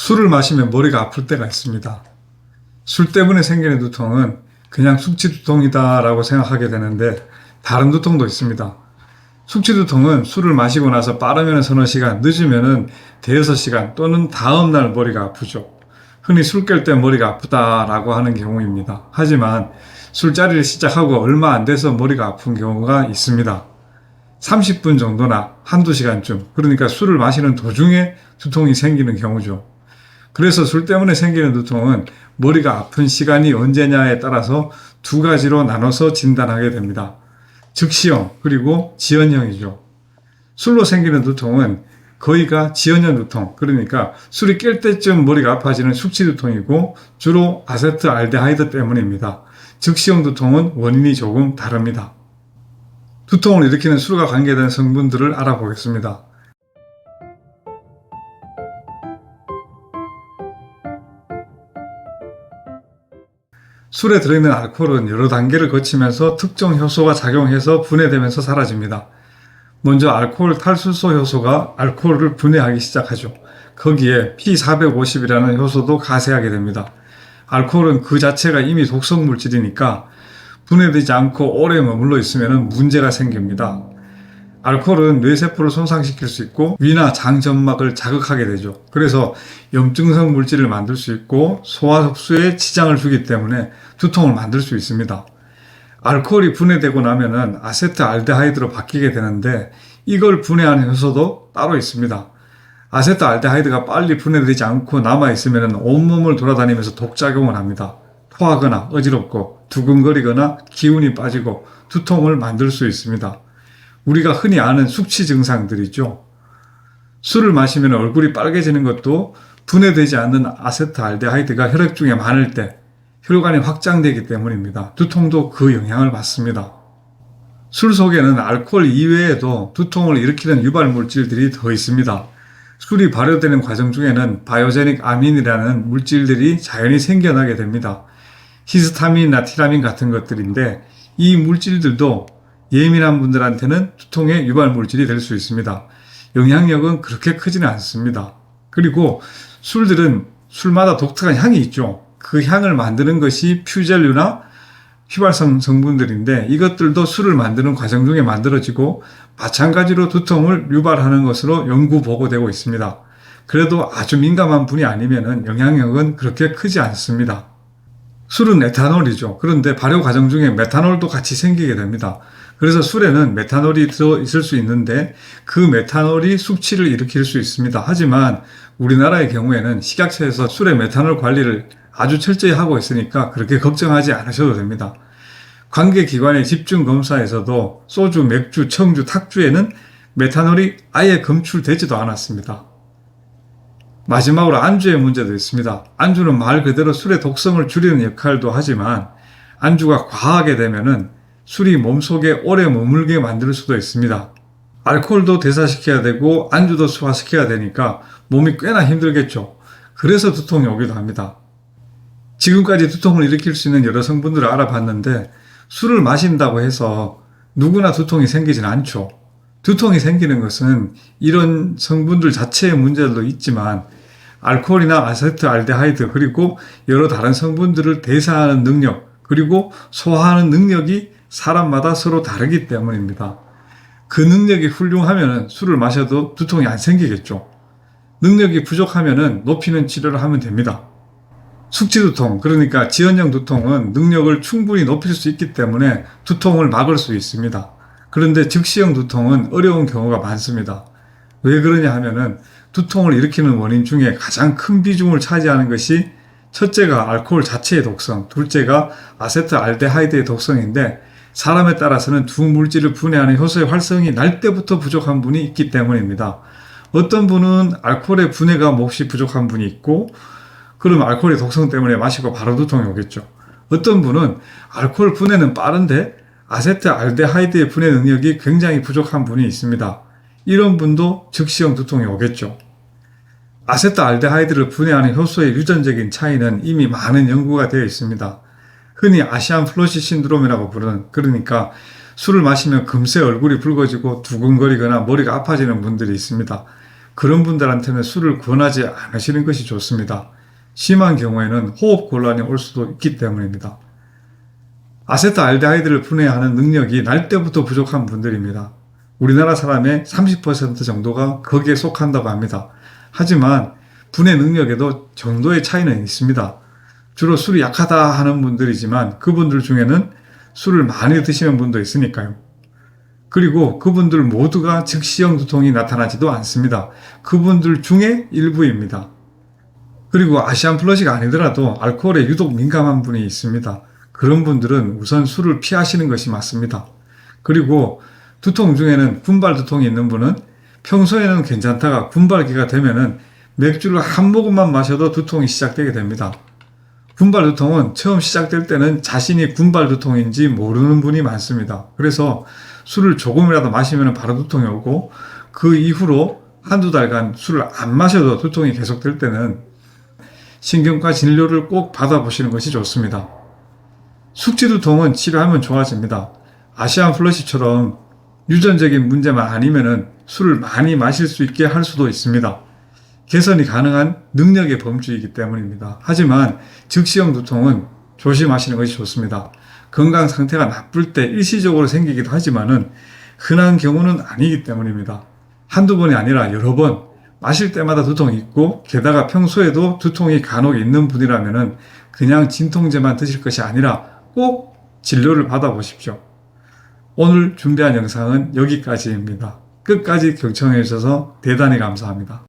술을 마시면 머리가 아플 때가 있습니다. 술 때문에 생기는 두통은 그냥 숙취 두통이다라고 생각하게 되는데 다른 두통도 있습니다. 숙취 두통은 술을 마시고 나서 빠르면 서너 시간, 늦으면 대여섯 시간 또는 다음날 머리가 아프죠. 흔히 술 깰 때 머리가 아프다라고 하는 경우입니다. 하지만 술자리를 시작하고 얼마 안 돼서 머리가 아픈 경우가 있습니다. 30분 정도나 한두 시간쯤, 그러니까 술을 마시는 도중에 두통이 생기는 경우죠. 그래서 술 때문에 생기는 두통은 머리가 아픈 시간이 언제냐에 따라서 두 가지로 나눠서 진단하게 됩니다. 즉시형 그리고 지연형이죠. 술로 생기는 두통은 거의가 지연형 두통, 그러니까 술이 깰 때쯤 머리가 아파지는 숙취 두통이고 주로 아세트알데하이드 때문입니다. 즉시형 두통은 원인이 조금 다릅니다. 두통을 일으키는 술과 관계된 성분들을 알아보겠습니다. 술에 들어있는 알코올은 여러 단계를 거치면서 특정 효소가 작용해서 분해되면서 사라집니다. 먼저 알코올 탈수소 효소가 알코올을 분해하기 시작하죠. 거기에 P450이라는 효소도 가세하게 됩니다. 알코올은 그 자체가 이미 독성 물질이니까 분해되지 않고 오래 머물러 있으면 문제가 생깁니다. 알코올은 뇌세포를 손상시킬 수 있고 위나 장점막을 자극하게 되죠. 그래서 염증성 물질을 만들 수 있고 소화 흡수에 지장을 주기 때문에 두통을 만들 수 있습니다. 알코올이 분해되고 나면은 아세트알데하이드로 바뀌게 되는데 이걸 분해하는 효소도 따로 있습니다. 아세트알데하이드가 빨리 분해되지 않고 남아있으면 온몸을 돌아다니면서 독작용을 합니다. 토하거나 어지럽고 두근거리거나 기운이 빠지고 두통을 만들 수 있습니다. 우리가 흔히 아는 숙취 증상들이죠. 술을 마시면 얼굴이 빨개지는 것도 분해되지 않는 아세트알데하이드가 혈액 중에 많을 때 혈관이 확장되기 때문입니다. 두통도 그 영향을 받습니다. 술 속에는 알코올 이외에도 두통을 일으키는 유발 물질들이 더 있습니다. 술이 발효되는 과정 중에는 바이오제닉 아민이라는 물질들이 자연히 생겨나게 됩니다. 히스타민이나 티라민 같은 것들인데 이 물질들도 예민한 분들한테는 두통의 유발 물질이 될 수 있습니다. 영향력은 그렇게 크지는 않습니다. 그리고 술들은 술마다 독특한 향이 있죠. 그 향을 만드는 것이 퓨젤류나 휘발성 성분들인데 이것들도 술을 만드는 과정 중에 만들어지고 마찬가지로 두통을 유발하는 것으로 연구 보고되고 있습니다. 그래도 아주 민감한 분이 아니면 영향력은 그렇게 크지 않습니다. 술은 에탄올이죠. 그런데 발효 과정 중에 메탄올도 같이 생기게 됩니다. 그래서 술에는 메탄올이 들어있을 수 있는데 그 메탄올이 숙취를 일으킬 수 있습니다. 하지만 우리나라의 경우에는 식약처에서 술의 메탄올 관리를 아주 철저히 하고 있으니까 그렇게 걱정하지 않으셔도 됩니다. 관계기관의 집중검사에서도 소주, 맥주, 청주, 탁주에는 메탄올이 아예 검출되지도 않았습니다. 마지막으로 안주의 문제도 있습니다. 안주는 말 그대로 술의 독성을 줄이는 역할도 하지만 안주가 과하게 되면은 술이 몸속에 오래 머물게 만들 수도 있습니다. 알코올도 대사시켜야 되고 안주도 소화시켜야 되니까 몸이 꽤나 힘들겠죠. 그래서 두통이 오기도 합니다. 지금까지 두통을 일으킬 수 있는 여러 성분들을 알아봤는데 술을 마신다고 해서 누구나 두통이 생기진 않죠. 두통이 생기는 것은 이런 성분들 자체의 문제도 있지만 알코올이나 아세트알데하이드 그리고 여러 다른 성분들을 대사하는 능력 그리고 소화하는 능력이 사람마다 서로 다르기 때문입니다. 그 능력이 훌륭하면 술을 마셔도 두통이 안 생기겠죠. 능력이 부족하면 높이는 치료를 하면 됩니다. 숙취두통, 그러니까 지연형 두통은 능력을 충분히 높일 수 있기 때문에 두통을 막을 수 있습니다. 그런데 즉시형 두통은 어려운 경우가 많습니다. 왜 그러냐 하면은 두통을 일으키는 원인 중에 가장 큰 비중을 차지하는 것이 첫째가 알코올 자체의 독성, 둘째가 아세트알데하이드의 독성인데 사람에 따라서는 두 물질을 분해하는 효소의 활성이 날 때부터 부족한 분이 있기 때문입니다. 어떤 분은 알코올의 분해가 몹시 부족한 분이 있고 그럼 알코올의 독성 때문에 마시고 바로 두통이 오겠죠. 어떤 분은 알코올 분해는 빠른데 아세트알데하이드의 분해 능력이 굉장히 부족한 분이 있습니다. 이런 분도 즉시형 두통이 오겠죠. 아세트알데하이드를 분해하는 효소의 유전적인 차이는 이미 많은 연구가 되어 있습니다. 흔히 아시안 플러시 신드롬이라고 부르는, 그러니까 술을 마시면 금세 얼굴이 붉어지고 두근거리거나 머리가 아파지는 분들이 있습니다. 그런 분들한테는 술을 권하지 않으시는 것이 좋습니다. 심한 경우에는 호흡 곤란이 올 수도 있기 때문입니다. 아세트알데하이드를 분해하는 능력이 날 때부터 부족한 분들입니다. 우리나라 사람의 30% 정도가 거기에 속한다고 합니다. 하지만 분해 능력에도 정도의 차이는 있습니다. 주로 술이 약하다 하는 분들이지만 그분들 중에는 술을 많이 드시는 분도 있으니까요. 그리고 그분들 모두가 즉시형 두통이 나타나지도 않습니다. 그분들 중에 일부입니다. 그리고 아시안 플러시가 아니더라도 알코올에 유독 민감한 분이 있습니다. 그런 분들은 우선 술을 피하시는 것이 맞습니다. 그리고 두통 중에는 군발 두통이 있는 분은 평소에는 괜찮다가 군발기가 되면은 맥주를 한 모금만 마셔도 두통이 시작되게 됩니다. 군발 두통은 처음 시작될 때는 자신이 군발 두통인지 모르는 분이 많습니다. 그래서 술을 조금이라도 마시면 바로 두통이 오고 그 이후로 한두 달간 술을 안 마셔도 두통이 계속될 때는 신경과 진료를 꼭 받아보시는 것이 좋습니다. 숙취두통은 치료하면 좋아집니다. 아시안 플러시처럼 유전적인 문제만 아니면은 술을 많이 마실 수 있게 할 수도 있습니다. 개선이 가능한 능력의 범주이기 때문입니다. 하지만 즉시형 두통은 조심하시는 것이 좋습니다. 건강 상태가 나쁠 때 일시적으로 생기기도 하지만은 흔한 경우는 아니기 때문입니다. 한두 번이 아니라 여러 번 마실 때마다 두통이 있고 게다가 평소에도 두통이 간혹 있는 분이라면은 그냥 진통제만 드실 것이 아니라 꼭 진료를 받아보십시오. 오늘 준비한 영상은 여기까지입니다. 끝까지 경청해 주셔서 대단히 감사합니다.